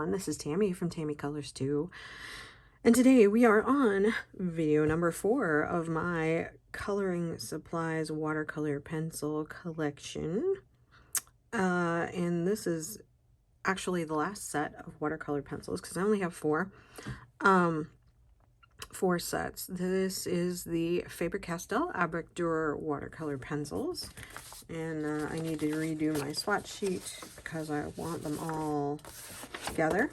everyone. This is Tammy from Tammy Colors 2, and today we are on video number 4 of my Coloring Supplies watercolor pencil collection. And this is actually the last set of watercolor pencils because I only have 4 sets. This is the Faber-Castell Albrecht Dürer watercolor pencils. And I need to redo my swatch sheet because I want them all together.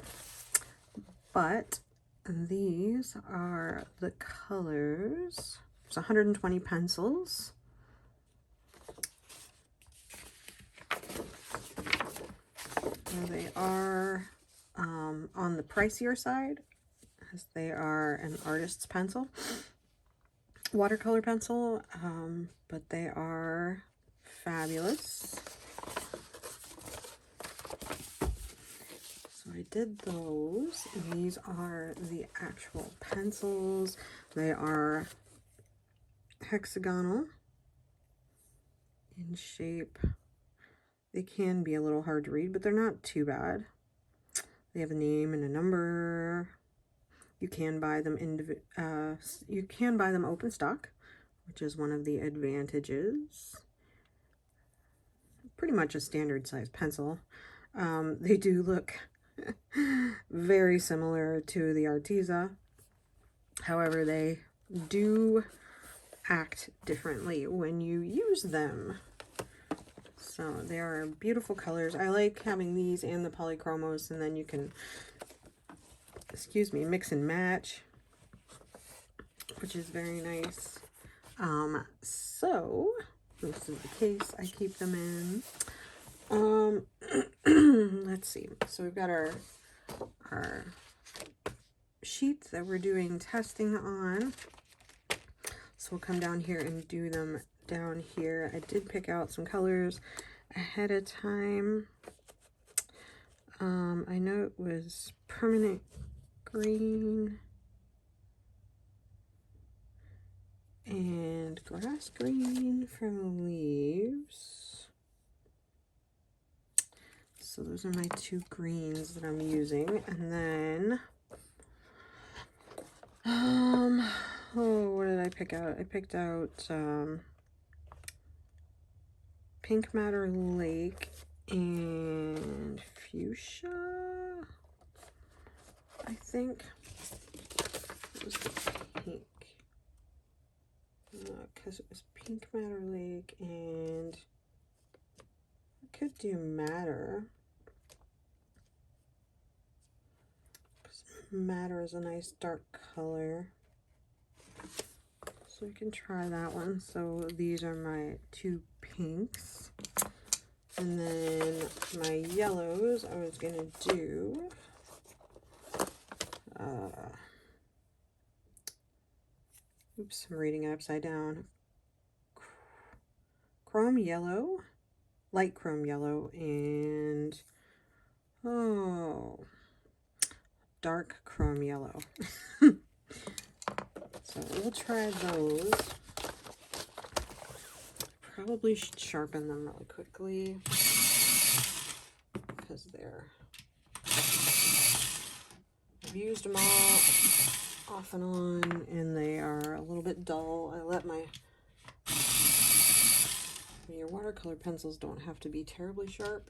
But these are the colors. It's 120 pencils. And they are on the pricier side, as they are an artist's pencil, watercolor pencil, but they are fabulous. So I did those. These are the actual pencils. They are hexagonal in shape. They can be a little hard to read, but they're not too bad. They have a name and a number. You can buy them open stock, which is one of the advantages. Pretty much a standard size pencil. They do look very similar to the Arteza. However, they do act differently when you use them. So they are beautiful colors. I like having these and the polychromos, and then you can, mix and match, which is very nice. So this is the case I keep them in. Let's see. So we've got our sheets that we're doing testing on. So we'll come down here and do them down here. I did pick out some colors ahead of time. I know it was permanent green and grass green from leaves. So those are my 2 greens that I'm using. And then what did I pick out? I picked out Pink Matter Lake and Fuchsia, I think. It was the pink. Because it was Pink Matter Lake, and I could do Matter. Because Matter is a nice dark color. So we can try that one. So these are my 2 pinks. And then my yellows, I was going to do oops, I'm reading it upside down. Chrome yellow, light chrome yellow, and dark chrome yellow. So we'll try those. Probably should sharpen them really quickly because I've used them all off and on, and they are a little bit dull. Your watercolor pencils don't have to be terribly sharp,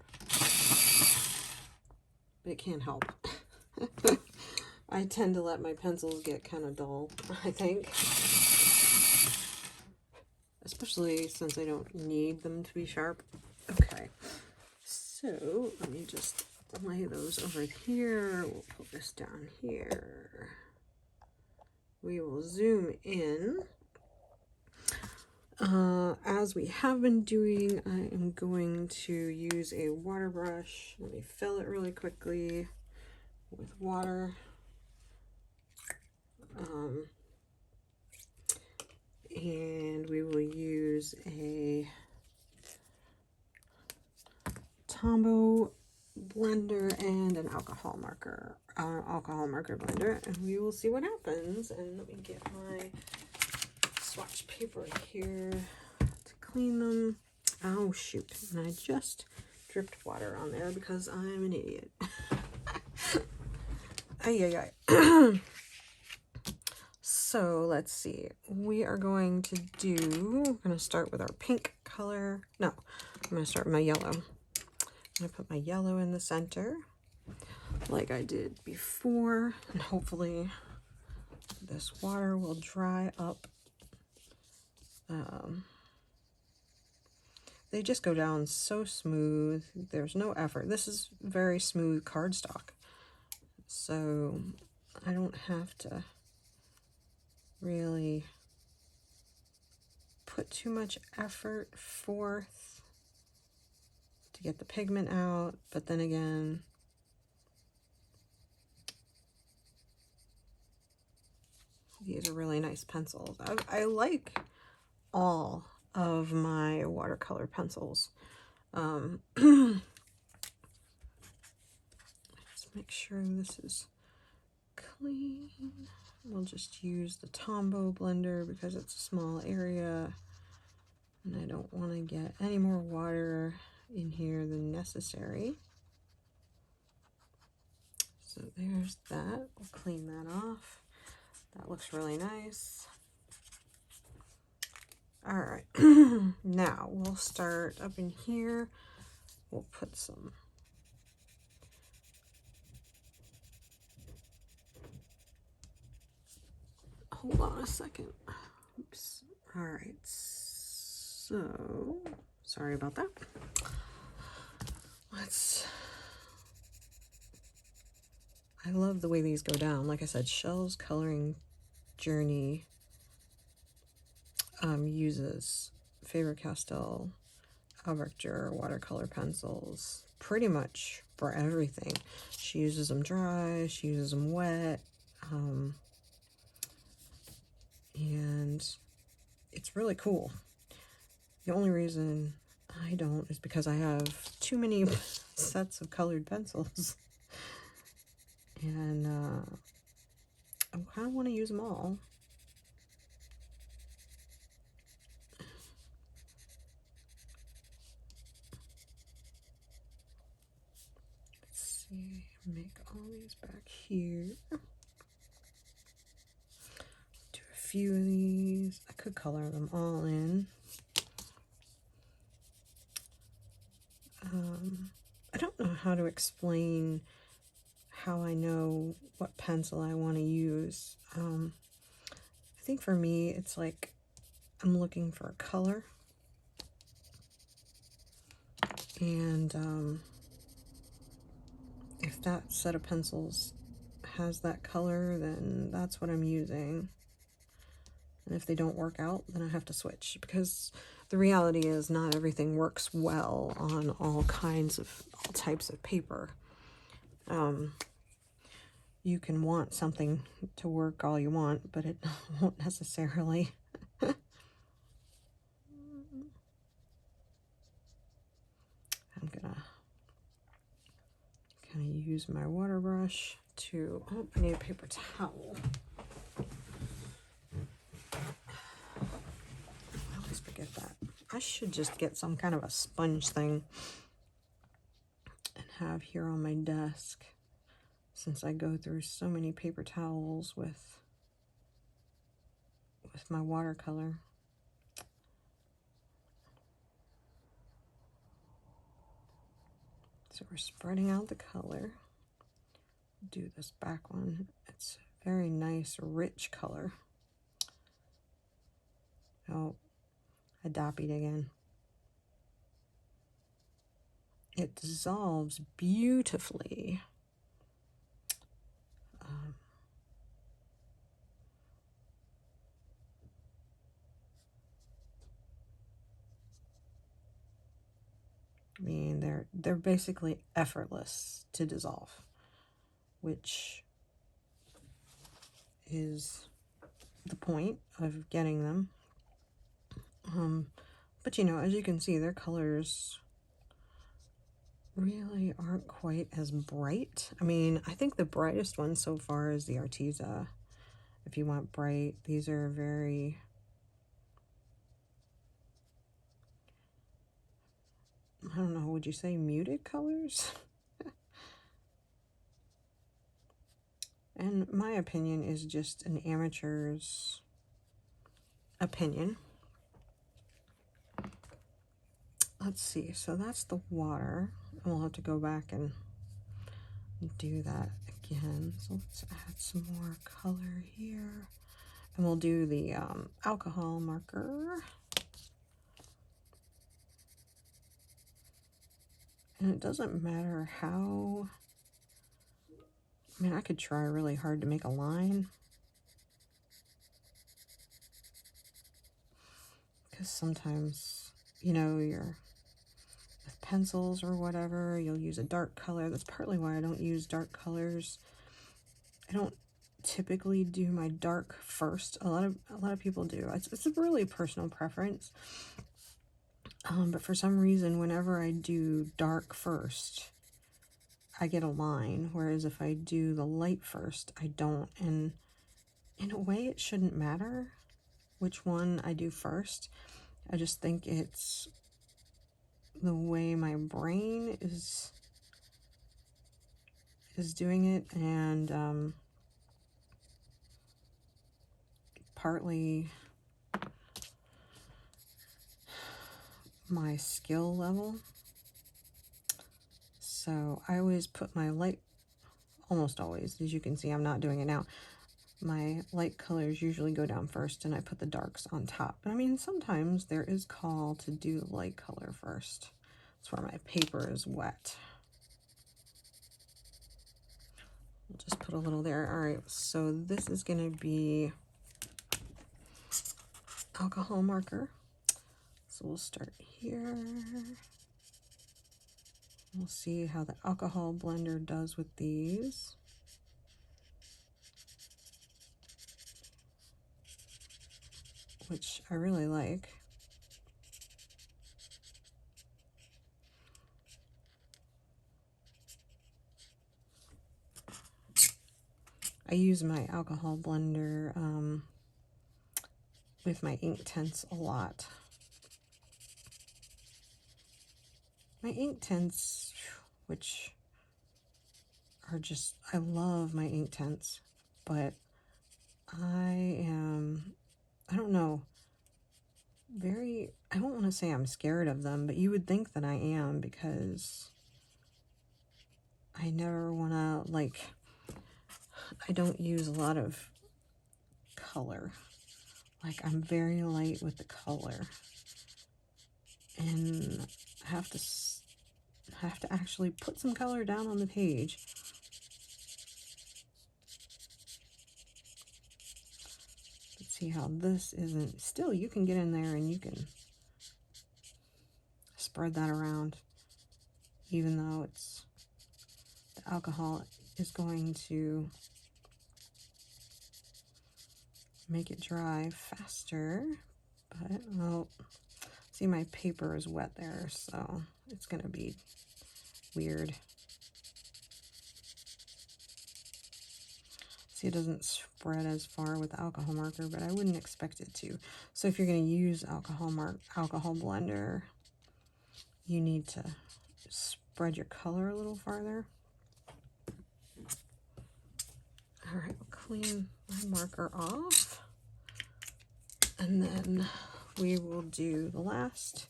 but it can help. I tend to let my pencils get kind of dull, I think. Especially since I don't need them to be sharp. Okay, so let me just lay those over here. We'll put this down here. We will zoom in. As we have been doing, I am going to use a water brush. Let me fill it really quickly with water. And we will use a Tombow blender and an alcohol marker blender, and we will see what happens. And let me get my swatch paper here to clean them. Oh shoot, and I just dripped water on there because I'm an idiot. Ay, ay, ay. So let's see. We are going to do, we're going to start with our pink color. No, I'm going to start with my yellow. I'm going to put my yellow in the center like I did before, and hopefully this water will dry up. They just go down so smooth. There's no effort. This is very smooth cardstock, so I don't have to really put too much effort forth to get the pigment out. But then again, these are really nice pencils. I like all of my watercolor pencils. Let's make sure this is clean. We'll just use the Tombow blender because it's a small area and I don't want to get any more water in here than necessary. So there's that. We'll clean that off. That looks really nice. All right, now we'll start up in here. We'll put some hold on a second. Oops. All right, so sorry about that. I love the way these go down. Like I said, Shell's Coloring Journey uses Faber-Castell Albrecht Dürer watercolor pencils pretty much for everything. She uses them dry, she uses them wet, and it's really cool. The only reason I don't is because I have too many sets of colored pencils, and I kind of want to use them all. Let's see, make all these back here. Do a few of these. I could color them all in. I don't know how to explain how I know what pencil I want to use. I think for me, it's like I'm looking for a color. And if that set of pencils has that color, then that's what I'm using. And if they don't work out, then I have to switch, because the reality is not everything works well on all types of paper. You can want something to work all you want, but it won't necessarily. I'm gonna kind of use my water brush to, oh, I need a paper towel. I always forget that. I should just get some kind of a sponge thing and have here on my desk, since I go through so many paper towels with my watercolor. So we're spreading out the color. Do this back one. It's a very nice, rich color. Oh, I copied again. It dissolves beautifully. I mean, they're basically effortless to dissolve, which is the point of getting them. But you know, as you can see, their colors really aren't quite as bright. I mean, I think the brightest one so far is the Arteza. If you want bright, these are very, I don't know, would you say muted colors? And my opinion is just an amateur's opinion. Let's see, so that's the water. And we'll have to go back and do that again. So let's add some more color here. And we'll do the alcohol marker. And it doesn't matter how, I mean, I could try really hard to make a line. Because sometimes, you know, you're with pencils or whatever, you'll use a dark color. That's partly why I don't use dark colors. I don't typically do my dark first. A lot of people do. It's a really personal preference. But for some reason, whenever I do dark first, I get a line, whereas if I do the light first, I don't. And in a way, it shouldn't matter which one I do first. I just think it's the way my brain is doing it, and partly my skill level. So I always put my light, almost always, as you can see, I'm not doing it now. My light colors usually go down first and I put the darks on top. But I mean, sometimes there is call to do the light color first. That's where my paper is wet. We'll just put a little there. All right, so this is gonna be alcohol marker. So we'll start here. We'll see how the alcohol blender does with these. Which I really like. I use my alcohol blender with my ink tints a lot. My ink tints, which are just, I love my ink tints, but I don't know, I don't want to say I'm scared of them, but you would think that I am, because I never want to, like, I don't use a lot of color. Like, I'm very light with the color, and I have to actually put some color down on the page. Let's see how this isn't, still you can get in there and you can spread that around, even though it's, the alcohol is going to make it dry faster. But, oh, see, my paper is wet there, so it's gonna be weird. See, it doesn't spread as far with the alcohol marker, but I wouldn't expect it to. So if you're gonna use alcohol blender, you need to spread your color a little farther. All right, we'll clean my marker off, and then we will do the last,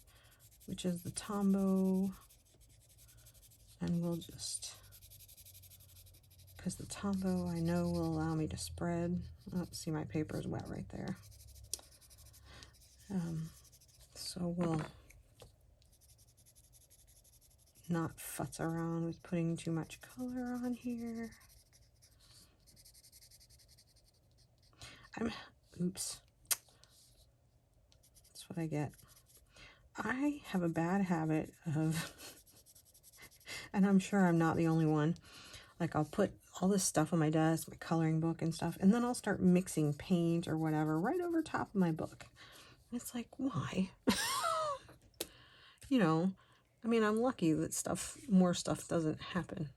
which is the Tombow, and we'll just, because the Tombow I know will allow me to spread. Oh, see, my paper is wet right there. So we'll not futz around with putting too much color on here. Oops. That's what I get. I have a bad habit of, and I'm sure I'm not the only one, like I'll put all this stuff on my desk, my coloring book and stuff, and then I'll start mixing paint or whatever right over top of my book. And it's like, why? You know, I mean, I'm lucky that more stuff doesn't happen.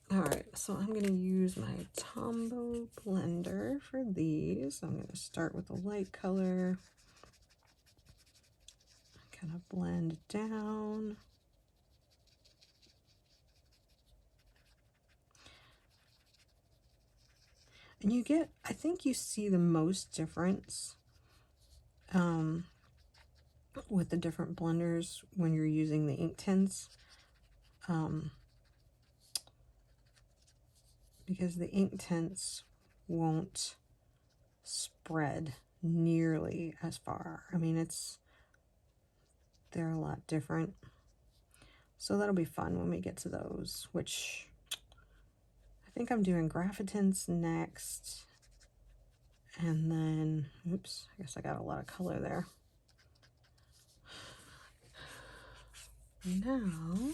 All right, so I'm gonna use my Tombow blender for these. I'm gonna start with a light color, kind of blend it down. And you get, I think you see the most difference with the different blenders when you're using the ink tints. Because the ink tints won't spread nearly as far. I mean, they're a lot different. So that'll be fun when we get to those, which I think I'm doing graphitints next. And then, oops, I guess I got a lot of color there. Now,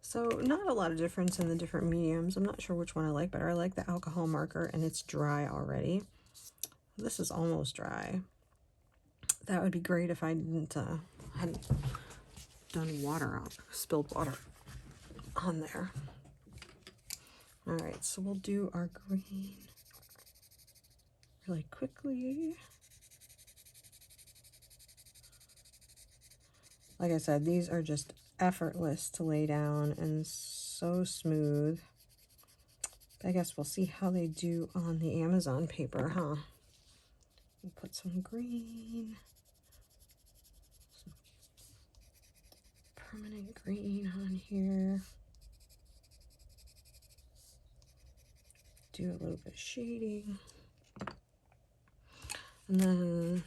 so not a lot of difference in the different mediums. I'm not sure which one I like better. I like the alcohol marker, and it's dry already. This is almost dry. That would be great if I hadn't done spilled water on there. All right, so we'll do our green really quickly. Like I said, these are just effortless to lay down and so smooth. I guess we'll see how they do on the Amazon paper, huh? We'll put some green, some permanent green on here. Do a little bit of shading. And then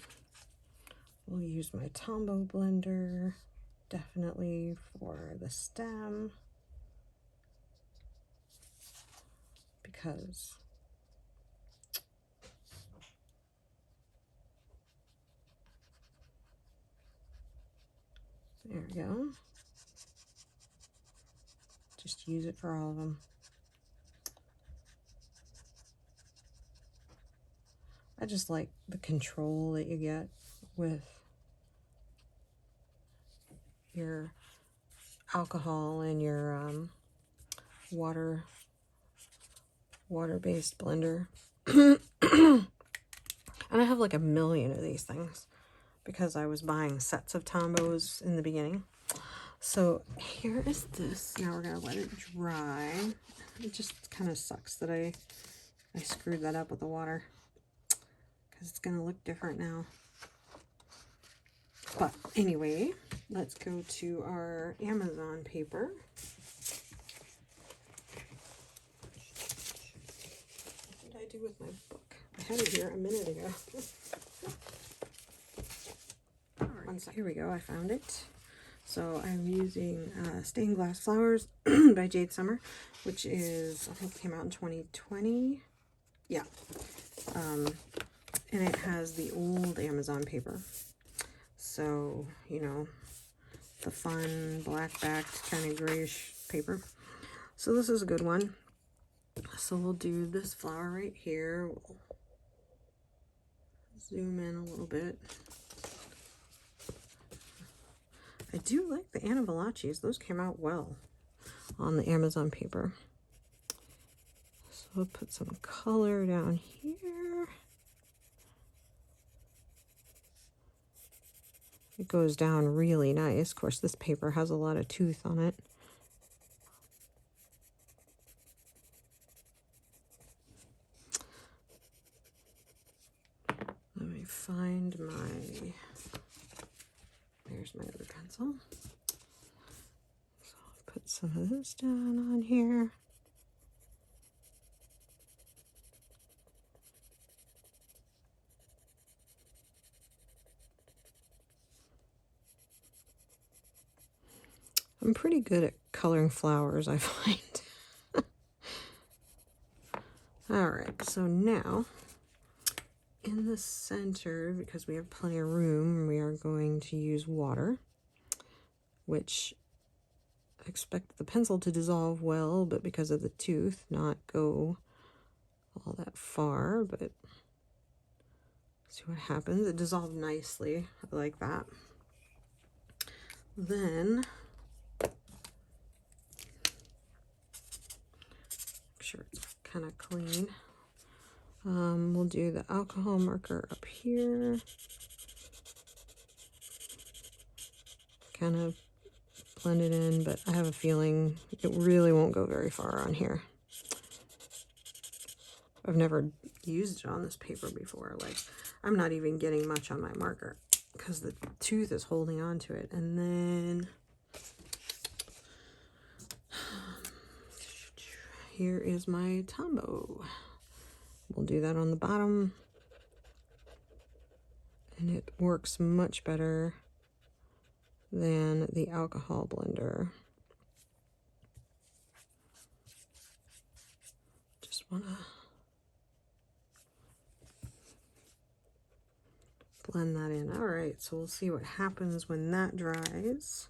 we'll use my Tombow blender, definitely for the stem, because there we go. Just use it for all of them. I just like the control that you get with your alcohol and your water-based blender. And I have like a million of these things because I was buying sets of Tombows in the beginning. So here is this. Now we're gonna let it dry. It just kind of sucks that I screwed that up with the water, because it's gonna look different now. But anyway, let's go to our Amazon paper. What did I do with my book? I had it here a minute ago. All right, 1 second. Here we go, I found it. So I'm using Stained Glass Flowers by Jade Summer, which is, I think, came out in 2020. Yeah. And it has the old Amazon paper. So, you know, the fun black-backed kind of grayish paper. So this is a good one. So we'll do this flower right here. We'll zoom in a little bit. I do like the Anna Valachi's. Those came out well on the Amazon paper. So we'll put some color down here. It goes down really nice. Of course, this paper has a lot of tooth on it. Let me find there's my other pencil. So I'll put some of this down on here. I'm pretty good at coloring flowers, I find. All right, so now in the center, because we have plenty of room, we are going to use water, which I expect the pencil to dissolve well, but because of the tooth, not go all that far, but see what happens. It dissolved nicely, I like that. Then sure it's kind of clean. We'll do the alcohol marker up here. Kind of blend it in, but I have a feeling it really won't go very far on here. I've never used it on this paper before. Like, I'm not even getting much on my marker because the tooth is holding on to it. And then here is my Tombow. We'll do that on the bottom. And it works much better than the alcohol blender. Just want to blend that in. All right, so we'll see what happens when that dries.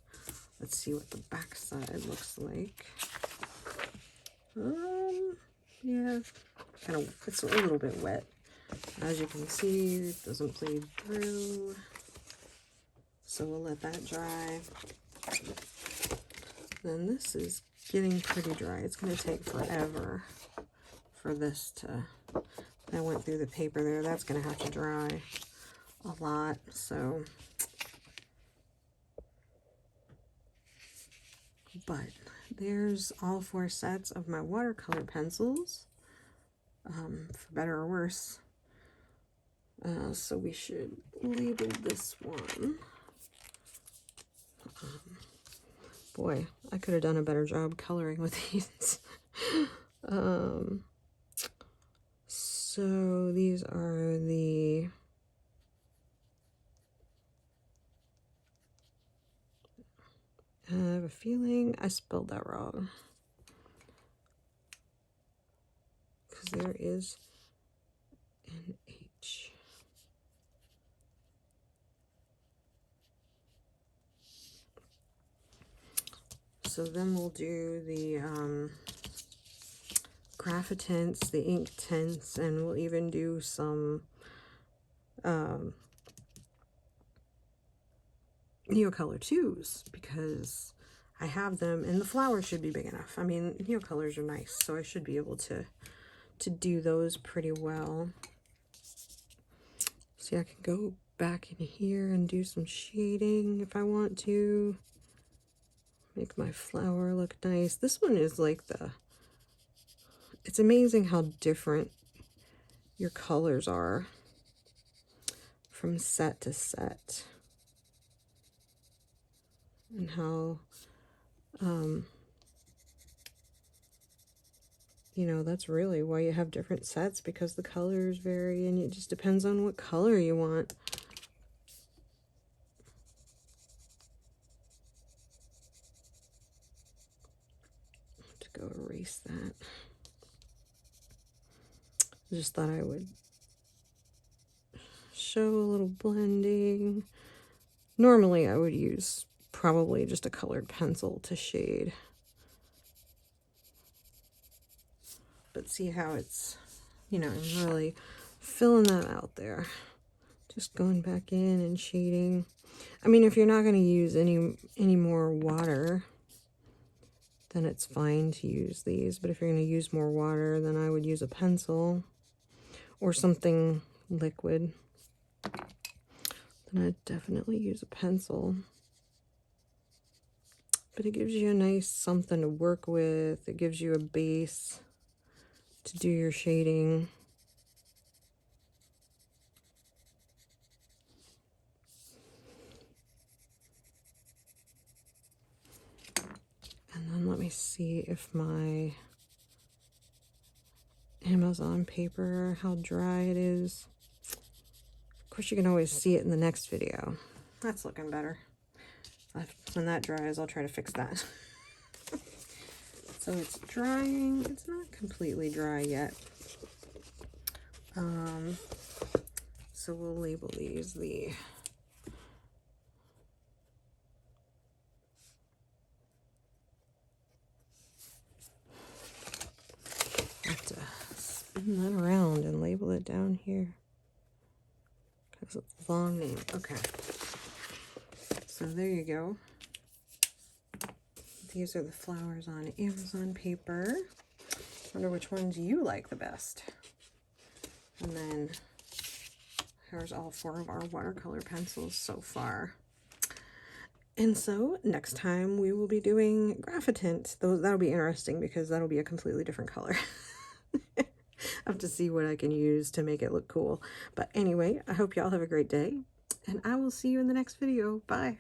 Let's see what the back side looks like. Yeah, kind of, it's a little bit wet. As you can see, it doesn't bleed through. So we'll let that dry. Then this is getting pretty dry. It's going to take forever for this to, I went through the paper there. That's going to have to dry a lot. So, but there's all 4 sets of my watercolor pencils, for better or worse. So we should label this one. Boy, I could have done a better job coloring with these. So these are the I have a feeling I spelled that wrong, because there is an H. So then we'll do the graphic tints, the ink tints, and we'll even do some Neocolor 2s, because I have them and the flowers should be big enough. I mean, Neocolors are nice, so I should be able to do those pretty well. See, I can go back in here and do some shading if I want to. Make my flower look nice. This one is like it's amazing how different your colors are from set to set. And how, you know, that's really why you have different sets, because the colors vary and it just depends on what color you want. To go erase that. I just thought I would show a little blending. Normally I would use probably just a colored pencil to shade. But see how it's, you know, I'm really filling that out there. Just going back in and shading. I mean, if you're not going to use any more water, then it's fine to use these. But if you're going to use more water, then I would use a pencil or something liquid. Then I'd definitely use a pencil. But it gives you a nice something to work with. It gives you a base to do your shading. And then let me see if my Amazon paper, how dry it is. Of course, you can always see it in the next video. That's looking better. When that dries, I'll try to fix that. So it's drying. It's not completely dry yet. So we'll label these the have to spin that around and label it down here because it's a long name. Okay. So there you go. These are the flowers on Amazon paper. Wonder which ones you like the best. And then here's all 4 of our watercolor pencils so far. And so next time we will be doing graphic tint. That'll be interesting because that'll be a completely different color. have to see what I can use to make it look cool. But anyway, I hope y'all have a great day, and I will see you in the next video. Bye.